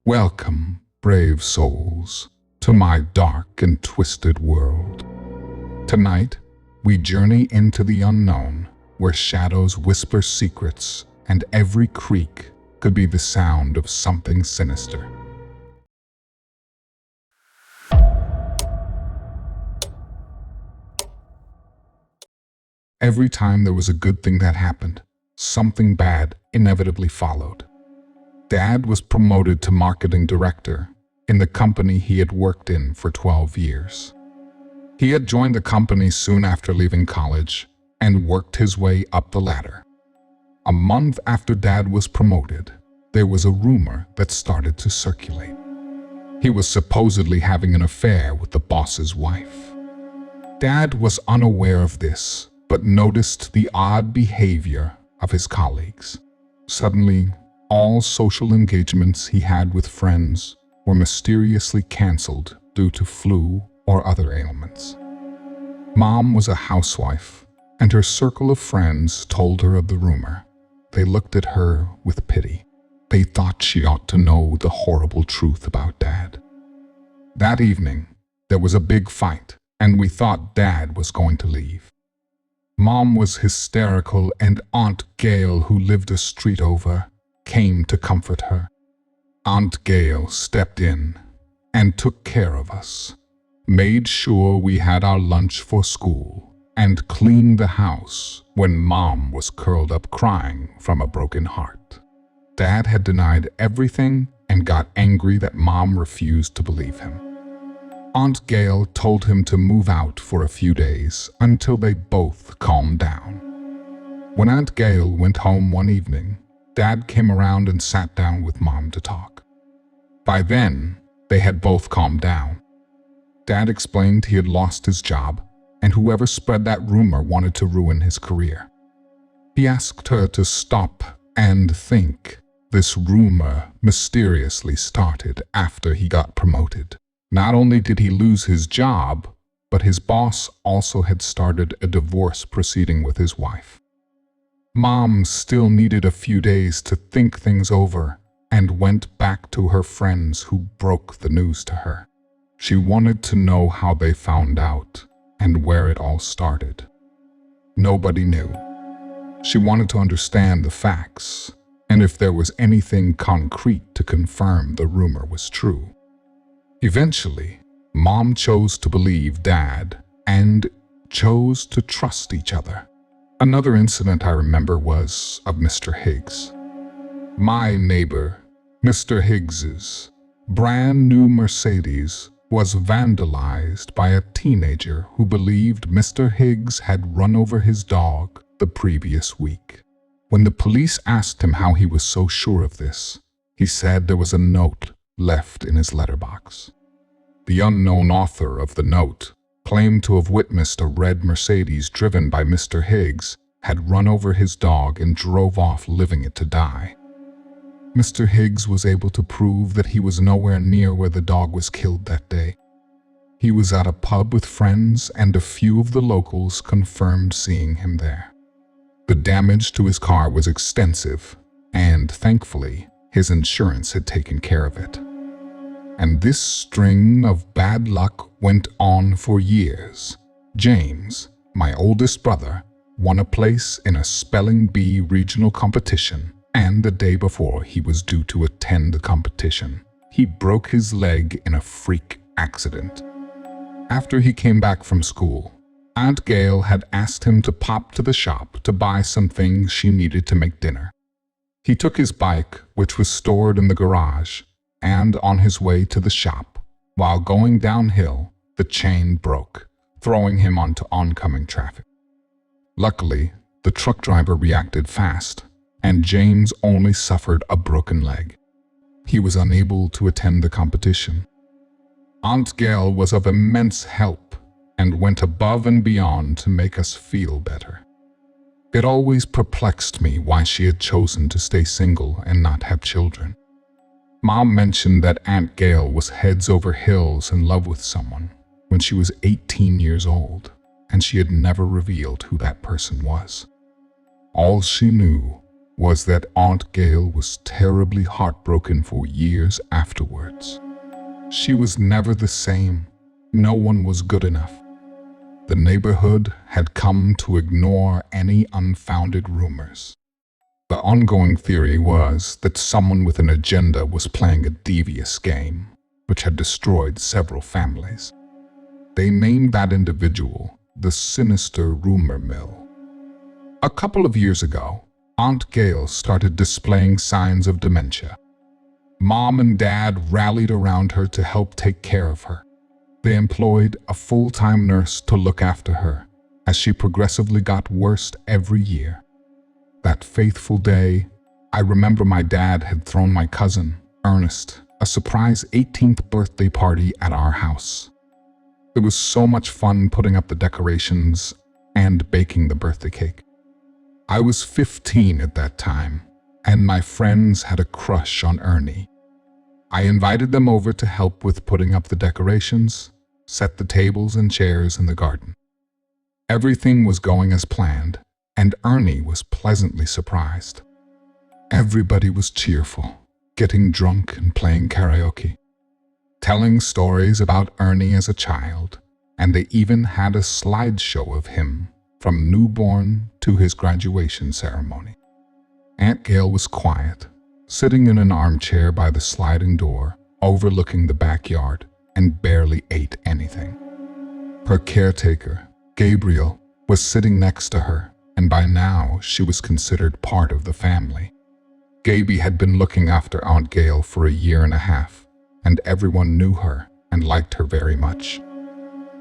Welcome, brave souls, to my dark and twisted world. Tonight, we journey into the unknown, where shadows whisper secrets and every creak could be the sound of something sinister. Every time there was a good thing that happened, something bad inevitably followed. Dad was promoted to marketing director in the company he had worked in for 12 years. He had joined the company soon after leaving college and worked his way up the ladder. A month after Dad was promoted, there was a rumor that started to circulate. He was supposedly having an affair with the boss's wife. Dad was unaware of this, but noticed the odd behavior of his colleagues. Suddenly, all social engagements he had with friends were mysteriously canceled due to flu or other ailments. Mom was a housewife, and her circle of friends told her of the rumor. They looked at her with pity. They thought she ought to know the horrible truth about Dad. That evening, there was a big fight, and we thought Dad was going to leave. Mom was hysterical, and Aunt Gail, who lived a street over, came to comfort her. Aunt Gail stepped in and took care of us, made sure we had our lunch for school, and cleaned the house when Mom was curled up crying from a broken heart. Dad had denied everything and got angry that Mom refused to believe him. Aunt Gail told him to move out for a few days until they both calmed down. When Aunt Gail went home one evening, Dad came around and sat down with Mom to talk. By then, they had both calmed down. Dad explained he had lost his job, and whoever spread that rumor wanted to ruin his career. He asked her to stop and think. This rumor mysteriously started after he got promoted. Not only did he lose his job, but his boss also had started a divorce proceeding with his wife. Mom still needed a few days to think things over and went back to her friends who broke the news to her. She wanted to know how they found out and where it all started. Nobody knew. She wanted to understand the facts and if there was anything concrete to confirm the rumor was true. Eventually, Mom chose to believe Dad and chose to trust each other. Another incident I remember was of Mr. Higgs. My neighbor, Mr. Higgs's brand new Mercedes was vandalized by a teenager who believed Mr. Higgs had run over his dog the previous week. When the police asked him how he was so sure of this, he said there was a note left in his letterbox. The unknown author of the note claimed to have witnessed a red Mercedes driven by Mr. Higgs had run over his dog and drove off, leaving it to die. Mr. Higgs was able to prove that he was nowhere near where the dog was killed that day. He was at a pub with friends, and a few of the locals confirmed seeing him there. The damage to his car was extensive, and thankfully, his insurance had taken care of it. And this string of bad luck went on for years. James, my oldest brother, won a place in a spelling bee regional competition, and the day before he was due to attend the competition, he broke his leg in a freak accident. After he came back from school, Aunt Gail had asked him to pop to the shop to buy some things she needed to make dinner. He took his bike, which was stored in the garage, and on his way to the shop, while going downhill, the chain broke, throwing him onto oncoming traffic. Luckily, the truck driver reacted fast, and James only suffered a broken leg. He was unable to attend the competition. Aunt Gail was of immense help and went above and beyond to make us feel better. It always perplexed me why she had chosen to stay single and not have children. Mom mentioned that Aunt Gail was heads over heels in love with someone when she was 18 years old, and she had never revealed who that person was. All she knew was that Aunt Gail was terribly heartbroken for years afterwards. She was never the same. No one was good enough. The neighborhood had come to ignore any unfounded rumors. The ongoing theory was that someone with an agenda was playing a devious game, which had destroyed several families. They named that individual the Sinister Rumor Mill. A couple of years ago, Aunt Gail started displaying signs of dementia. Mom and Dad rallied around her to help take care of her. They employed a full-time nurse to look after her, as she progressively got worse every year. That faithful day, I remember my dad had thrown my cousin, Ernest, a surprise 18th birthday party at our house. It was so much fun putting up the decorations and baking the birthday cake. I was 15 at that time, and my friends had a crush on Ernie. I invited them over to help with putting up the decorations, set the tables and chairs in the garden. Everything was going as planned, and Ernie was pleasantly surprised. Everybody was cheerful, getting drunk and playing karaoke, telling stories about Ernie as a child, and they even had a slideshow of him from newborn to his graduation ceremony. Aunt Gail was quiet, sitting in an armchair by the sliding door, overlooking the backyard, and barely ate anything. Her caretaker, Gabriel, was sitting next to her, and by now she was considered part of the family. Gaby had been looking after Aunt Gail for a year and a half, and everyone knew her and liked her very much.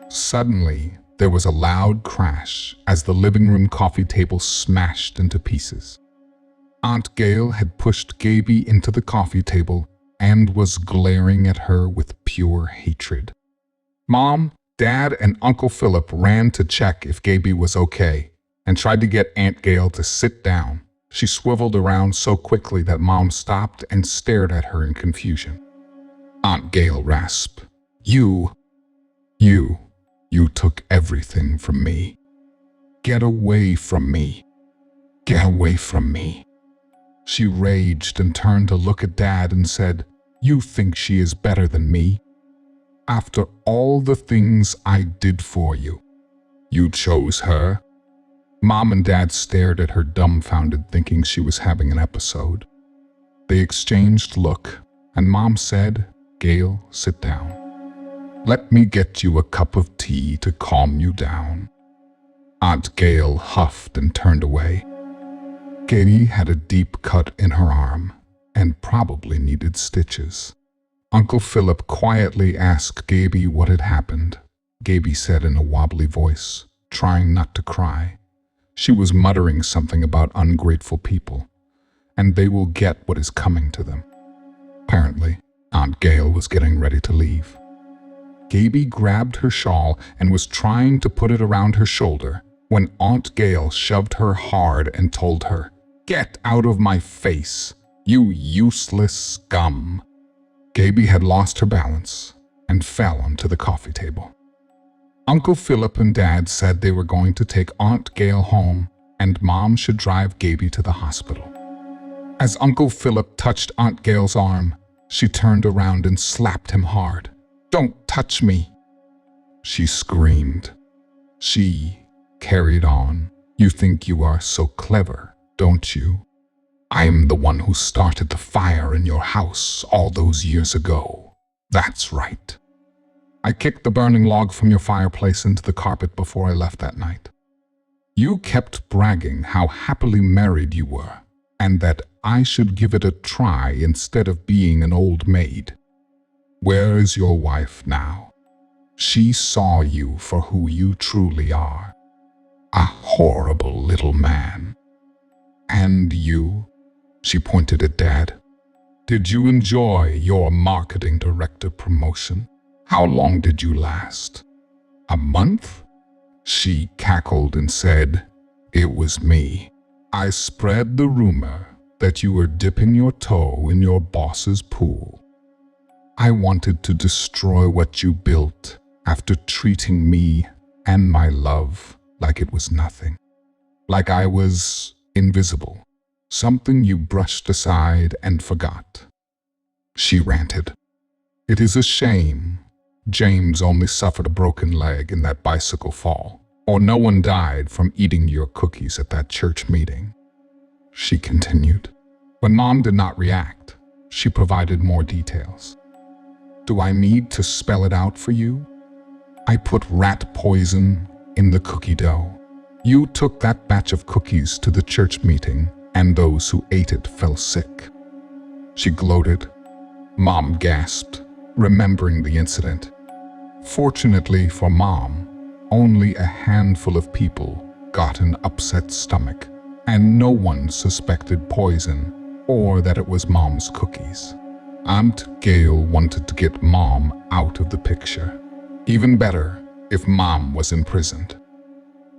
Suddenly, there was a loud crash as the living room coffee table smashed into pieces. Aunt Gail had pushed Gaby into the coffee table and was glaring at her with pure hatred. Mom, Dad, and Uncle Philip ran to check if Gaby was okay and tried to get Aunt Gail to sit down. She swiveled around so quickly that Mom stopped and stared at her in confusion. Aunt Gail rasped, You took everything from me. Get away from me. Get away from me. She raged and turned to look at Dad and said, You think she is better than me? After all the things I did for you, you chose her? Mom and Dad stared at her dumbfounded, thinking she was having an episode. They exchanged look, and Mom said, Gail, sit down. Let me get you a cup of tea to calm you down. Aunt Gail huffed and turned away. Gaby had a deep cut in her arm and probably needed stitches. Uncle Philip quietly asked Gaby what had happened. Gaby said in a wobbly voice, trying not to cry. She was muttering something about ungrateful people, and they will get what is coming to them. Apparently, Aunt Gail was getting ready to leave. Gaby grabbed her shawl and was trying to put it around her shoulder when Aunt Gail shoved her hard and told her, Get out of my face, you useless scum. Gaby had lost her balance and fell onto the coffee table. Uncle Philip and Dad said they were going to take Aunt Gail home and Mom should drive Gaby to the hospital. As Uncle Philip touched Aunt Gail's arm, she turned around and slapped him hard. Don't touch me, she screamed. She carried on. You think you are so clever, don't you? I'm the one who started the fire in your house all those years ago. That's right. I kicked the burning log from your fireplace into the carpet before I left that night. You kept bragging how happily married you were, and that I should give it a try instead of being an old maid. Where is your wife now? She saw you for who you truly are. A horrible little man. And you? She pointed at Dad. Did you enjoy your marketing director promotion? How long did you last? A month? She cackled and said, It was me. I spread the rumor that you were dipping your toe in your boss's pool. I wanted to destroy what you built after treating me and my love like it was nothing, like I was invisible. Something you brushed aside and forgot. She ranted. It is a shame James only suffered a broken leg in that bicycle fall, or no one died from eating your cookies at that church meeting. She continued. When Mom did not react, she provided more details. Do I need to spell it out for you? I put rat poison in the cookie dough. You took that batch of cookies to the church meeting, and those who ate it fell sick. She gloated. Mom gasped, remembering the incident. Fortunately for Mom, only a handful of people got an upset stomach, and no one suspected poison or that it was Mom's cookies. Aunt Gail wanted to get Mom out of the picture. Even better if Mom was imprisoned.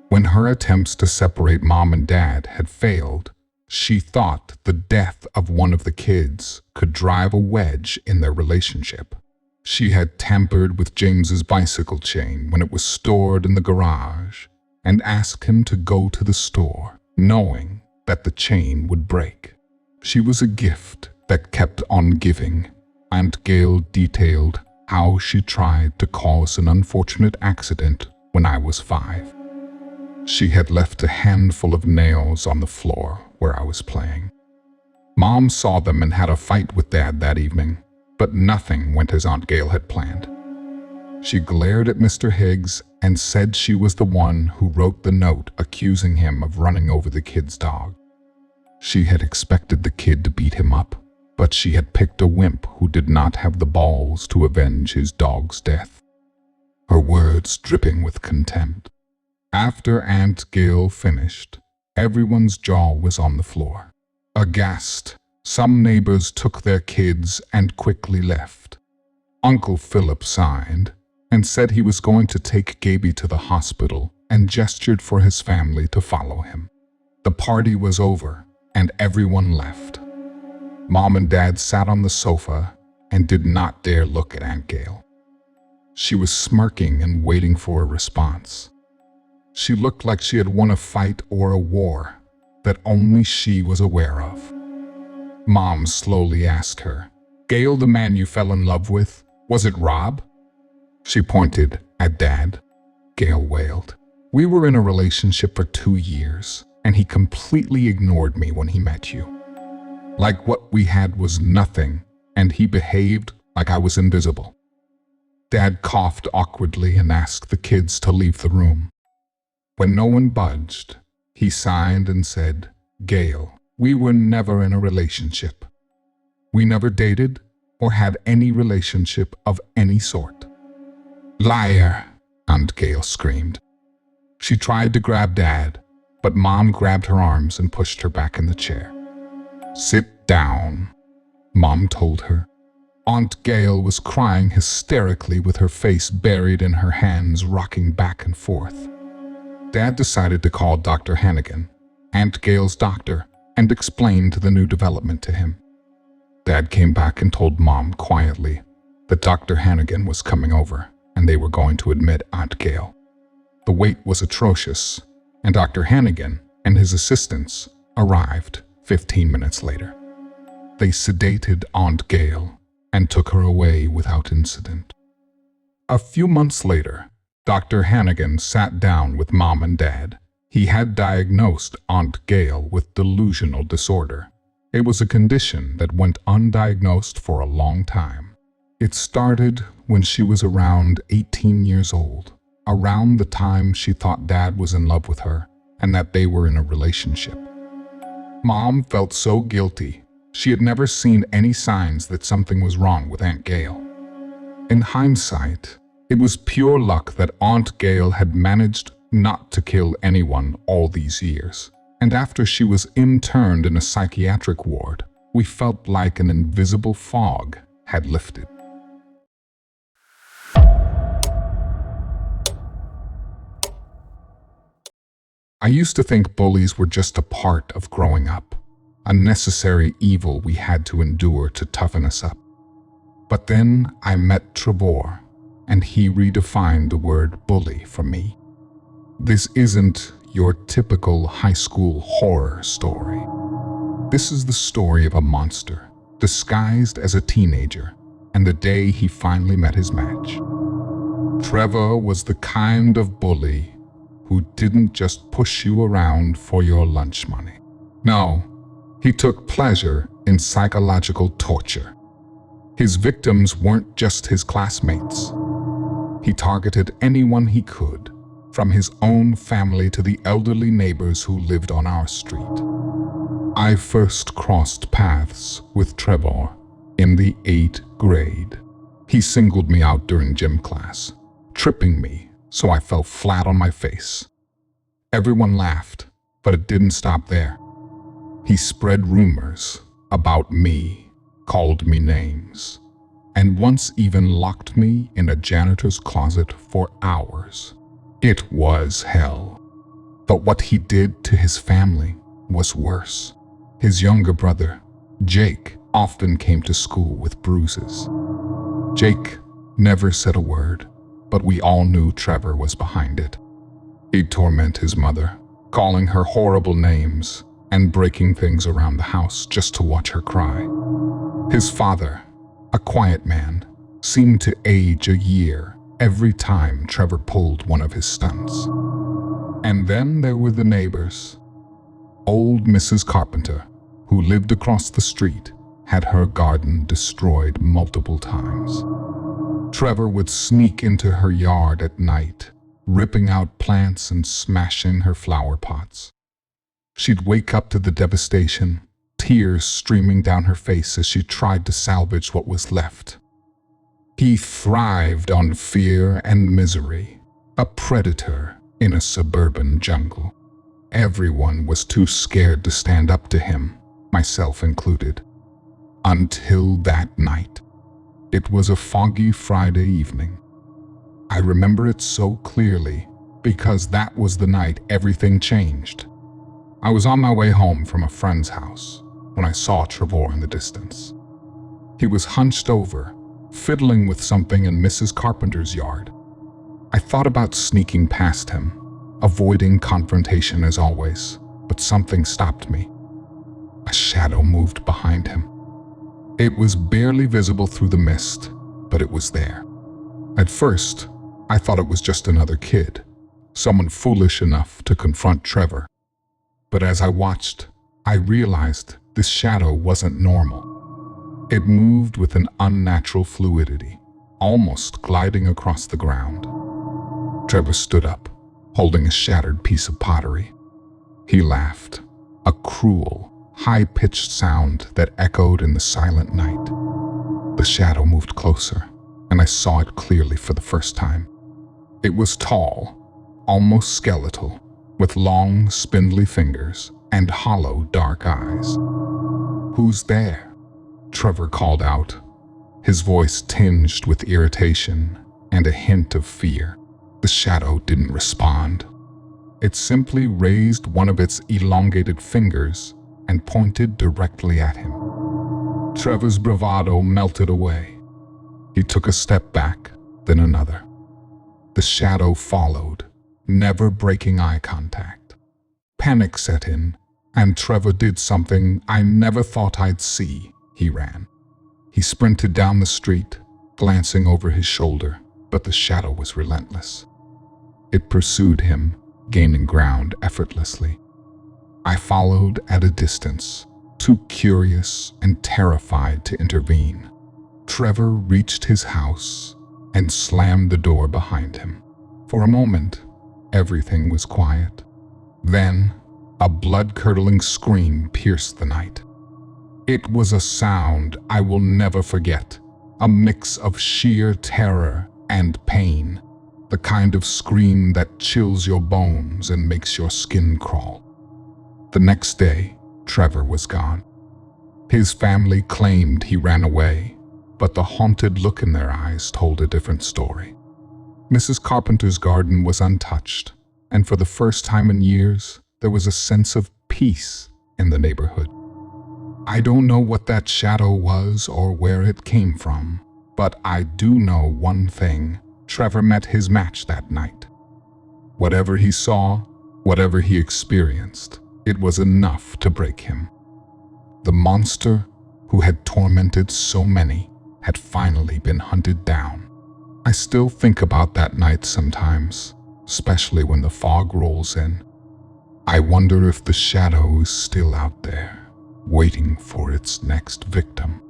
When her attempts to separate Mom and Dad had failed, she thought the death of one of the kids could drive a wedge in their relationship. She had tampered with James's bicycle chain when it was stored in the garage and asked him to go to the store, knowing that the chain would break. She was a gift that kept on giving. Aunt Gail detailed how she tried to cause an unfortunate accident when I was 5. She had left a handful of nails on the floor where I was playing. Mom saw them and had a fight with Dad that evening, but nothing went as Aunt Gail had planned. She glared at Mr. Higgs and said she was the one who wrote the note accusing him of running over the kid's dog. She had expected the kid to beat him up, but she had picked a wimp who did not have the balls to avenge his dog's death. Her words dripping with contempt. After Aunt Gail finished, everyone's jaw was on the floor. Aghast, some neighbors took their kids and quickly left. Uncle Philip sighed and said he was going to take Gaby to the hospital and gestured for his family to follow him. The party was over and everyone left. Mom and Dad sat on the sofa and did not dare look at Aunt Gail. She was smirking and waiting for a response. She looked like she had won a fight or a war that only she was aware of. Mom slowly asked her, Gail, the man you fell in love with, was it Rob? She pointed at Dad. Gail wailed. We were in a relationship for 2 years, and he completely ignored me when he met you. Like what we had was nothing, and he behaved like I was invisible. Dad coughed awkwardly and asked the kids to leave the room. When no one budged, he sighed and said, Gail, we were never in a relationship. We never dated or had any relationship of any sort. Liar, Aunt Gail screamed. She tried to grab Dad, but Mom grabbed her arms and pushed her back in the chair. Sit down, Mom told her. Aunt Gail was crying hysterically with her face buried in her hands, rocking back and forth. Dad decided to call Dr. Hannigan, Aunt Gail's doctor, and explained the new development to him. Dad came back and told Mom quietly that Dr. Hannigan was coming over and they were going to admit Aunt Gail. The wait was atrocious, and Dr. Hannigan and his assistants arrived 15 minutes later. They sedated Aunt Gail and took her away without incident. A few months later, Dr. Hannigan sat down with Mom and Dad. He had diagnosed Aunt Gail with delusional disorder. It was a condition that went undiagnosed for a long time. It started when she was around 18 years old, around the time she thought Dad was in love with her and that they were in a relationship. Mom felt so guilty. She had never seen any signs that something was wrong with Aunt Gail. In hindsight, it was pure luck that Aunt Gail had managed not to kill anyone all these years. And after she was interned in a psychiatric ward, we felt like an invisible fog had lifted. I used to think bullies were just a part of growing up, a necessary evil we had to endure to toughen us up. But then I met Trevor, and he redefined the word bully for me. This isn't your typical high school horror story. This is the story of a monster, disguised as a teenager, and the day he finally met his match. Trevor was the kind of bully who didn't just push you around for your lunch money. No, he took pleasure in psychological torture. His victims weren't just his classmates. He targeted anyone he could, from his own family to the elderly neighbors who lived on our street. I first crossed paths with Trevor in the 8th grade. He singled me out during gym class, tripping me so I fell flat on my face. Everyone laughed, but it didn't stop there. He spread rumors about me, called me names, and once even locked me in a janitor's closet for hours. It was hell. But what he did to his family was worse. His younger brother, Jake, often came to school with bruises. Jake never said a word, but we all knew Trevor was behind it. He'd torment his mother, calling her horrible names and breaking things around the house just to watch her cry. His father, a quiet man, seemed to age a year every time Trevor pulled one of his stunts. And then there were the neighbors. Old Mrs. Carpenter, who lived across the street, had her garden destroyed multiple times. Trevor would sneak into her yard at night, ripping out plants and smashing her flower pots. She'd wake up to the devastation, tears streaming down her face as she tried to salvage what was left. He thrived on fear and misery, a predator in a suburban jungle. Everyone was too scared to stand up to him, myself included. Until that night. It was a foggy Friday evening. I remember it so clearly because that was the night everything changed. I was on my way home from a friend's house when I saw Trevor in the distance. He was hunched over, fiddling with something in Mrs. Carpenter's yard. I thought about sneaking past him, avoiding confrontation as always, but something stopped me. A shadow moved behind him. It was barely visible through the mist, but it was there. At first, I thought it was just another kid, someone foolish enough to confront Trevor. But as I watched, I realized this shadow wasn't normal. It moved with an unnatural fluidity, almost gliding across the ground. Trevor stood up, holding a shattered piece of pottery. He laughed, a cruel, high-pitched sound that echoed in the silent night. The shadow moved closer, and I saw it clearly for the first time. It was tall, almost skeletal, with long, spindly fingers and hollow, dark eyes. "Who's there?" Trevor called out, his voice tinged with irritation and a hint of fear. The shadow didn't respond. It simply raised one of its elongated fingers and pointed directly at him. Trevor's bravado melted away. He took a step back, then another. The shadow followed, never breaking eye contact. Panic set in, and Trevor did something I never thought I'd see. He ran. He sprinted down the street, glancing over his shoulder, but the shadow was relentless. It pursued him, gaining ground effortlessly. I followed at a distance, too curious and terrified to intervene. Trevor reached his house and slammed the door behind him. For a moment, everything was quiet. Then, a blood-curdling scream pierced the night. It was a sound I will never forget, a mix of sheer terror and pain, the kind of scream that chills your bones and makes your skin crawl. The next day, Trevor was gone. His family claimed he ran away, but the haunted look in their eyes told a different story. Mrs. Carpenter's garden was untouched, and for the first time in years, there was a sense of peace in the neighborhood. I don't know what that shadow was or where it came from, but I do know one thing: Trevor met his match that night. Whatever he saw, whatever he experienced, it was enough to break him. The monster who had tormented so many had finally been hunted down. I still think about that night sometimes, especially when the fog rolls in. I wonder if the shadow is still out there, waiting for its next victim.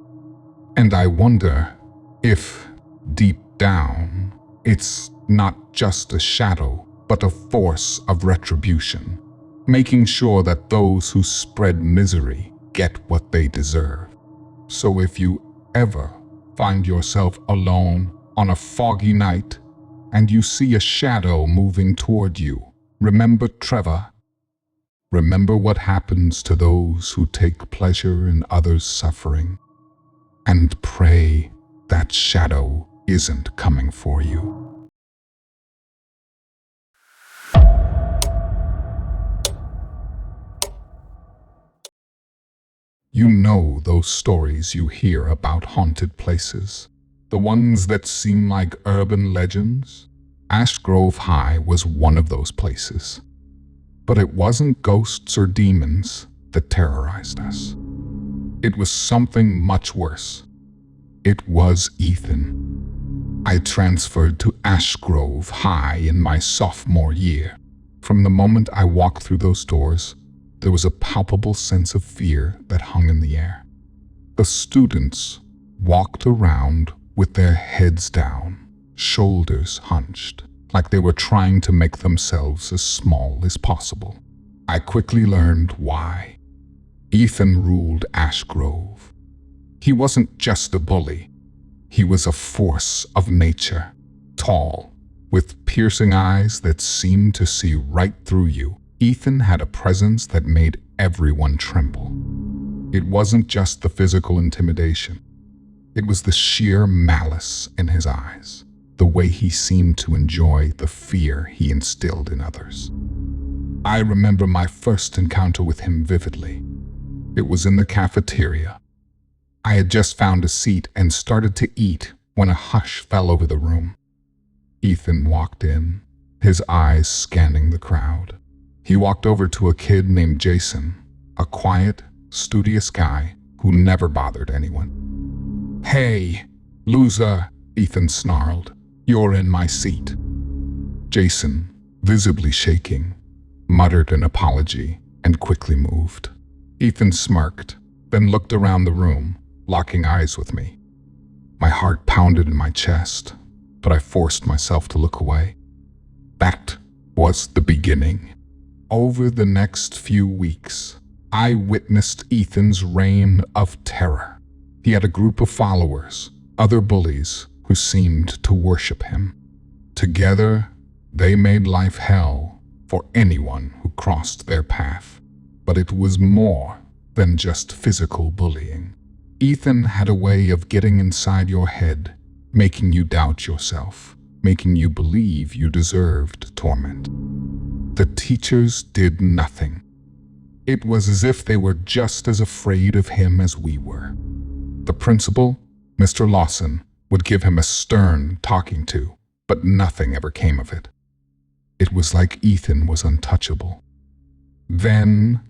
And I wonder if, deep down, it's not just a shadow, but a force of retribution, making sure that those who spread misery get what they deserve. So if you ever find yourself alone on a foggy night and you see a shadow moving toward you, remember Trevor. Remember what happens to those who take pleasure in others' suffering, and pray that shadow isn't coming for you. You know those stories you hear about haunted places, the ones that seem like urban legends? Ash Grove High was one of those places. But it wasn't ghosts or demons that terrorized us. It was something much worse. It was Ethan. I transferred to Ash Grove High in my sophomore year. From the moment I walked through those doors, there was a palpable sense of fear that hung in the air. The students walked around with their heads down, shoulders hunched, like they were trying to make themselves as small as possible. I quickly learned why. Ethan ruled Ash Grove. He wasn't just a bully. He was a force of nature, tall, with piercing eyes that seemed to see right through you. Ethan had a presence that made everyone tremble. It wasn't just the physical intimidation. It was the sheer malice in his eyes, the way he seemed to enjoy the fear he instilled in others. I remember my first encounter with him vividly. It was in the cafeteria. I had just found a seat and started to eat when a hush fell over the room. Ethan walked in, his eyes scanning the crowd. He walked over to a kid named Jason, a quiet, studious guy who never bothered anyone. "Hey, loser," Ethan snarled. "You're in my seat." Jason, visibly shaking, muttered an apology and quickly moved. Ethan smirked, then looked around the room, locking eyes with me. My heart pounded in my chest, but I forced myself to look away. That was the beginning. Over the next few weeks, I witnessed Ethan's reign of terror. He had a group of followers, other bullies, who seemed to worship him. Together, they made life hell for anyone who crossed their path. But it was more than just physical bullying. Ethan had a way of getting inside your head, making you doubt yourself, making you believe you deserved torment. The teachers did nothing. It was as if they were just as afraid of him as we were. The principal, Mr. Lawson, would give him a stern talking to, but nothing ever came of it. It was like Ethan was untouchable. Then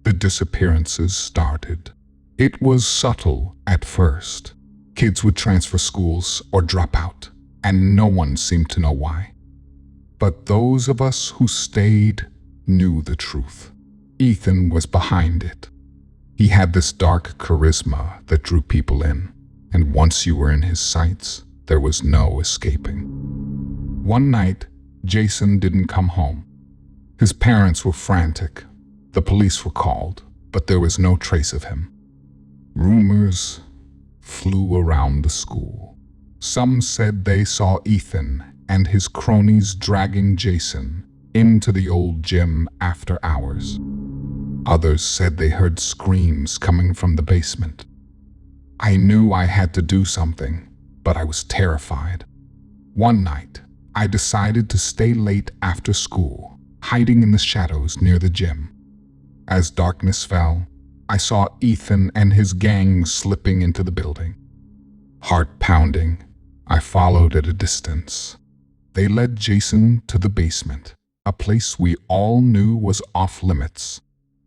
the disappearances started. It was subtle at first. Kids would transfer schools or drop out, and no one seemed to know why. But those of us who stayed knew the truth. Ethan was behind it. He had this dark charisma that drew people in, and once you were in his sights, there was no escaping. One night, Jason didn't come home. His parents were frantic. The police were called, but there was no trace of him. Rumors flew around the school. Some said they saw Ethan and his cronies dragging Jason into the old gym after hours. Others said they heard screams coming from the basement. I knew I had to do something, but I was terrified. One night, I decided to stay late after school, hiding in the shadows near the gym. As darkness fell, I saw Ethan and his gang slipping into the building. Heart pounding, I followed at a distance. They led Jason to the basement, a place we all knew was off limits.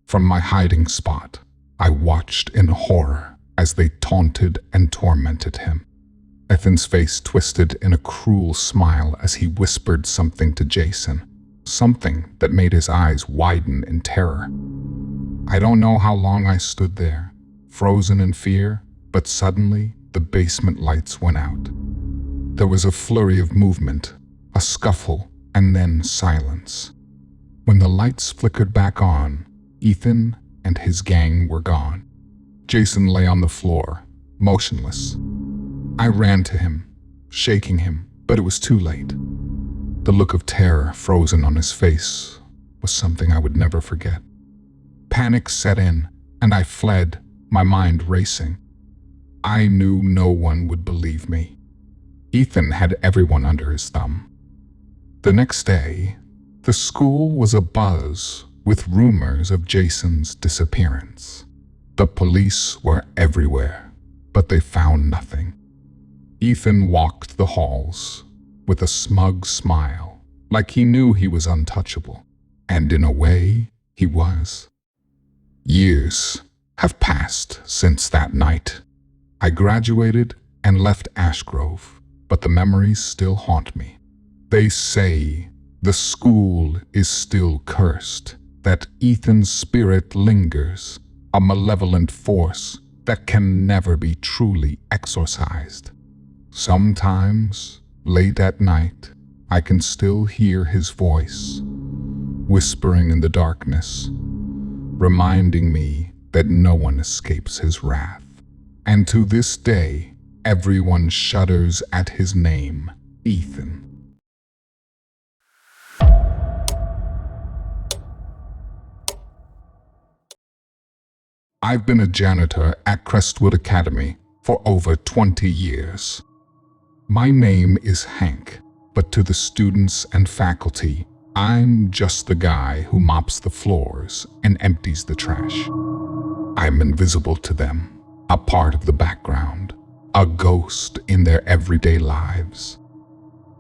From my hiding spot, I watched in horror as they taunted and tormented him. Ethan's face twisted in a cruel smile as he whispered something to Jason, something that made his eyes widen in terror. I don't know how long I stood there, frozen in fear, but suddenly the basement lights went out. There was a flurry of movement, a scuffle, and then silence. When the lights flickered back on, Ethan and his gang were gone. Jason lay on the floor, motionless. I ran to him, shaking him, but it was too late. The look of terror frozen on his face was something I would never forget. Panic set in, and I fled, my mind racing. I knew no one would believe me. Ethan had everyone under his thumb. The next day, the school was abuzz with rumors of Jason's disappearance. The police were everywhere, but they found nothing. Ethan walked the halls with a smug smile, like he knew he was untouchable, and in a way, he was. Years have passed since that night. I graduated and left Ashgrove, but the memories still haunt me. They say the school is still cursed, that Ethan's spirit lingers, a malevolent force that can never be truly exorcised. Sometimes, late at night, I can still hear his voice, whispering in the darkness, reminding me that no one escapes his wrath. And to this day, everyone shudders at his name, Ethan. I've been a janitor at Crestwood Academy for over 20 years. My name is Hank, but to the students and faculty, I'm just the guy who mops the floors and empties the trash. I'm invisible to them, a part of the background, a ghost in their everyday lives.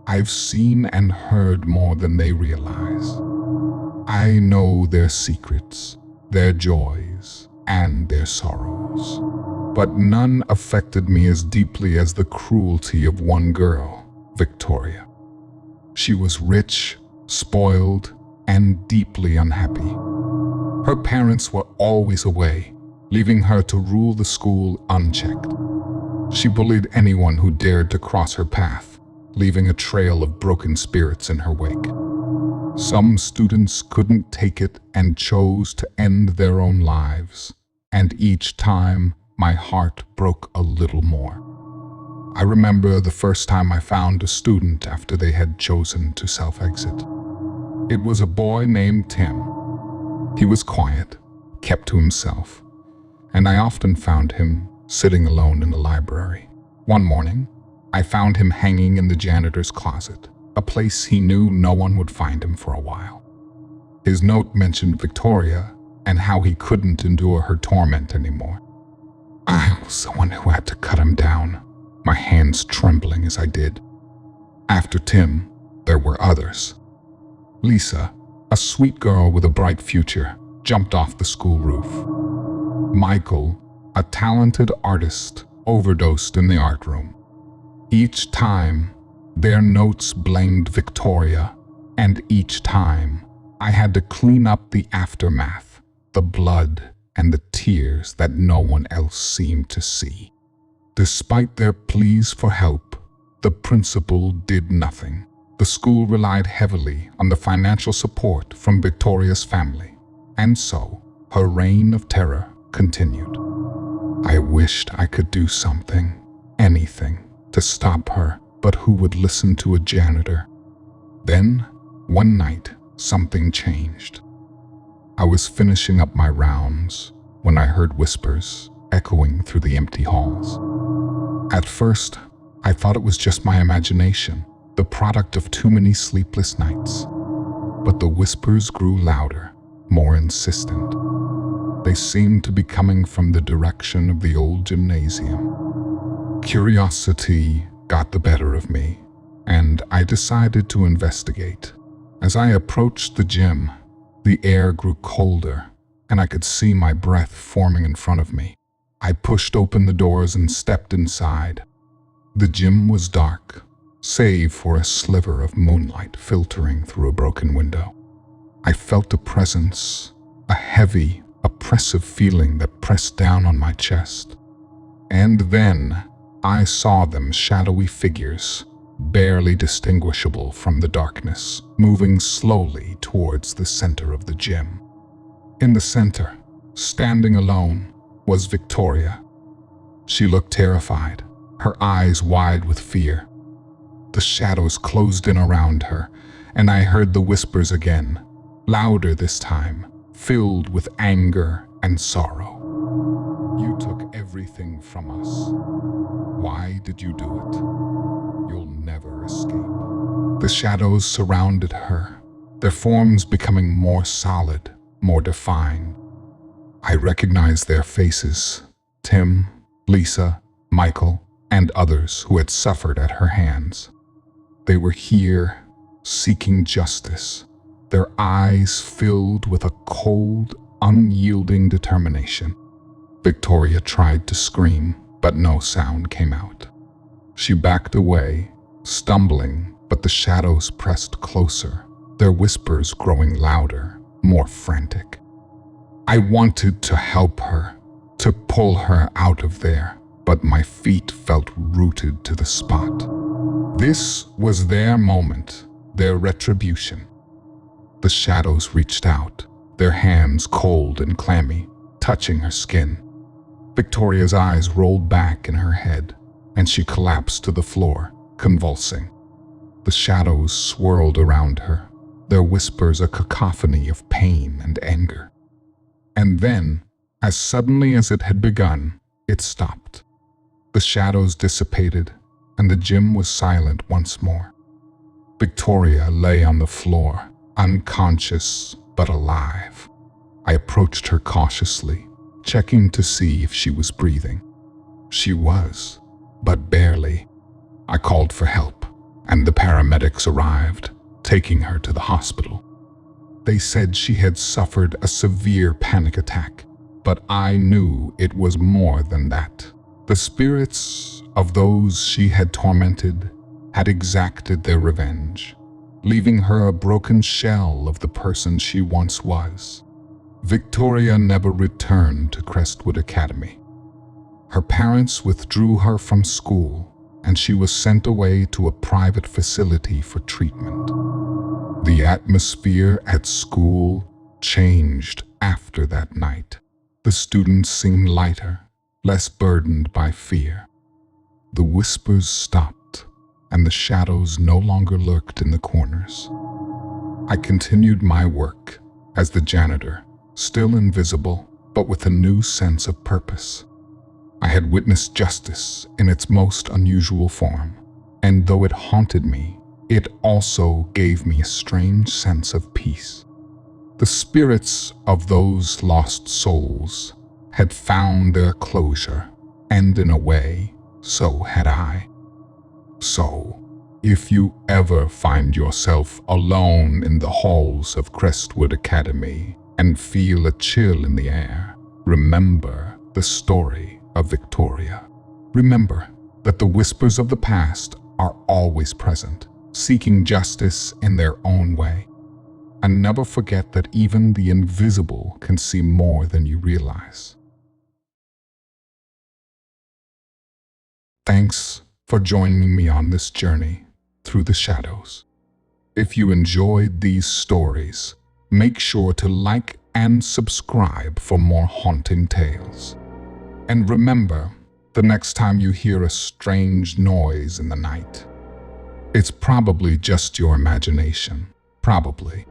I've seen and heard more than they realize. I know their secrets, their joys, and their sorrows. But none affected me as deeply as the cruelty of one girl, Victoria. She was rich, spoiled, and deeply unhappy. Her parents were always away, leaving her to rule the school unchecked. She bullied anyone who dared to cross her path, leaving a trail of broken spirits in her wake. Some students couldn't take it and chose to end their own lives, and each time my heart broke a little more. I remember the first time I found a student after they had chosen to self-exit. It was a boy named Tim. He was quiet, kept to himself, and I often found him sitting alone in the library. One morning, I found him hanging in the janitor's closet, a place he knew no one would find him for a while. His note mentioned Victoria and how he couldn't endure her torment anymore. I was the one who had to cut him down, my hands trembling as I did. After Tim, there were others. Lisa, a sweet girl with a bright future, jumped off the school roof. Michael, a talented artist, overdosed in the art room. Each time, their notes blamed Victoria, and each time, I had to clean up the aftermath, the blood and the tears that no one else seemed to see. Despite their pleas for help, the principal did nothing. The school relied heavily on the financial support from Victoria's family, and so her reign of terror continued. I wished I could do something, anything, to stop her, but who would listen to a janitor? Then, one night, something changed. I was finishing up my rounds when I heard whispers echoing through the empty halls. At first, I thought it was just my imagination, the product of too many sleepless nights. But the whispers grew louder, more insistent. They seemed to be coming from the direction of the old gymnasium. Curiosity got the better of me, and I decided to investigate. As I approached the gym, the air grew colder, and I could see my breath forming in front of me. I pushed open the doors and stepped inside. The gym was dark, save for a sliver of moonlight filtering through a broken window. I felt a presence, a heavy, oppressive feeling that pressed down on my chest. And then I saw them, shadowy figures, barely distinguishable from the darkness, moving slowly towards the center of the gym. In the center, standing alone, was Victoria. She looked terrified, her eyes wide with fear. The shadows closed in around her, and I heard the whispers again, louder this time, filled with anger and sorrow. "You took everything from us. Why did you do it? You'll never escape." The shadows surrounded her, their forms becoming more solid, more defined. I recognized their faces: Tim, Lisa, Michael, and others who had suffered at her hands. They were here, seeking justice, their eyes filled with a cold, unyielding determination. Victoria tried to scream, but no sound came out. She backed away, stumbling, but the shadows pressed closer, their whispers growing louder, more frantic. I wanted to help her, to pull her out of there, but my feet felt rooted to the spot. This was their moment, their retribution. The shadows reached out, their hands cold and clammy, touching her skin. Victoria's eyes rolled back in her head, and she collapsed to the floor, convulsing. The shadows swirled around her, their whispers a cacophony of pain and anger. And then, as suddenly as it had begun, it stopped. The shadows dissipated, and the gym was silent once more. Victoria lay on the floor, unconscious but alive. I approached her cautiously, checking to see if she was breathing. She was, but barely. I called for help, and the paramedics arrived, taking her to the hospital. They said she had suffered a severe panic attack, but I knew it was more than that. The spirits of those she had tormented had exacted their revenge, leaving her a broken shell of the person she once was. Victoria never returned to Crestwood Academy. Her parents withdrew her from school, and she was sent away to a private facility for treatment. The atmosphere at school changed after that night. The students seemed lighter, less burdened by fear. The whispers stopped, and the shadows no longer lurked in the corners. I continued my work as the janitor, still invisible, but with a new sense of purpose. I had witnessed justice in its most unusual form, and though it haunted me, it also gave me a strange sense of peace. The spirits of those lost souls had found their closure, and in a way, so had I. So, if you ever find yourself alone in the halls of Crestwood Academy and feel a chill in the air, remember the story of Victoria. Remember that the whispers of the past are always present, seeking justice in their own way. And never forget that even the invisible can see more than you realize. Thanks for joining me on this journey through the shadows. If you enjoyed these stories, make sure to like and subscribe for more haunting tales. And remember, the next time you hear a strange noise in the night, it's probably just your imagination. Probably.